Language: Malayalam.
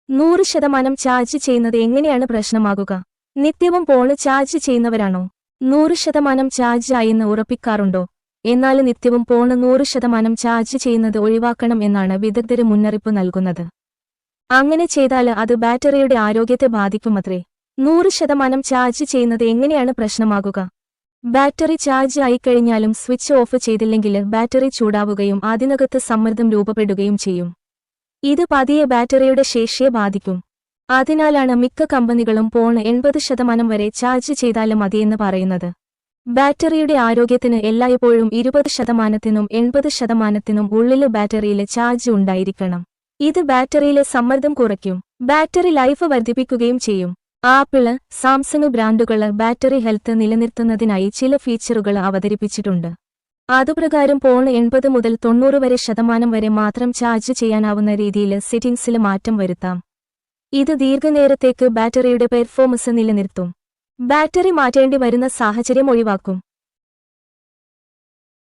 100% ചാർജ് ചെയ്യുന്നത് എങ്ങനെയാണ് പ്രശ്നമാകുക? നിത്യവും ഫോണ് ചാർജ് ചെയ്യുന്നവരാണോ 100% ചാർജ് ആയെന്ന് ഉറപ്പിക്കാറുണ്ടോ? എന്നാൽ നിത്യവും ഫോണ് 100% ചാർജ് ചെയ്യുന്നത് ഒഴിവാക്കണം എന്നാണ് വിദഗ്ധര് മുന്നറിയിപ്പ് നൽകുന്നത്. അങ്ങനെ ചെയ്താൽ അത് ബാറ്ററിയുടെ ആരോഗ്യത്തെ ബാധിക്കുമത്രേ. 100% ചാർജ് ചെയ്യുന്നത് എങ്ങനെയാണ് പ്രശ്നമാകുക? ബാറ്ററി ചാർജ് ആയിക്കഴിഞ്ഞാലും സ്വിച്ച് ഓഫ് ചെയ്തില്ലെങ്കിൽ ബാറ്ററി ചൂടാവുകയും അതിനകത്ത് സമ്മർദ്ദം രൂപപ്പെടുകയും ചെയ്യും. ഇത് പതിയെ ബാറ്ററിയുടെ ശേഷിയെ ബാധിക്കും. അതിനാലാണ് മിക്ക കമ്പനികളും ഫോൺ 80% വരെ ചാർജ് ചെയ്താലും മതിയെന്ന് പറയുന്നത്. ബാറ്ററിയുടെ ആരോഗ്യത്തിന് എല്ലായ്പ്പോഴും 20%-നും 80%-നും ഉള്ളില് ബാറ്ററിയിലെ ചാർജ് ഉണ്ടായിരിക്കണം. ഇത് ബാറ്ററിയിലെ സമ്മർദ്ദം കുറയ്ക്കും. ബാറ്ററി ലൈഫ് വർദ്ധിപ്പിക്കുകയും ചെയ്യും. ആപ്പിള്, സാംസങ് ബ്രാൻഡുകള് ബാറ്ററി ഹെൽത്ത് നിലനിർത്തുന്നതിനായി ചില ഫീച്ചറുകൾ അവതരിപ്പിച്ചിട്ടുണ്ട്. അതുപ്രകാരം ഫോൺ 80 മുതൽ 90% വരെ മാത്രം ചാർജ് ചെയ്യാനാവുന്ന രീതിയിൽ സെറ്റിംഗ്സിൽ മാറ്റം വരുത്താം. ഇത് ദീർഘനേരത്തേക്ക് ബാറ്ററിയുടെ പെർഫോമൻസ് നിലനിർത്തും. ബാറ്ററി മാറ്റേണ്ടി വരുന്ന സാഹചര്യം ഒഴിവാക്കും.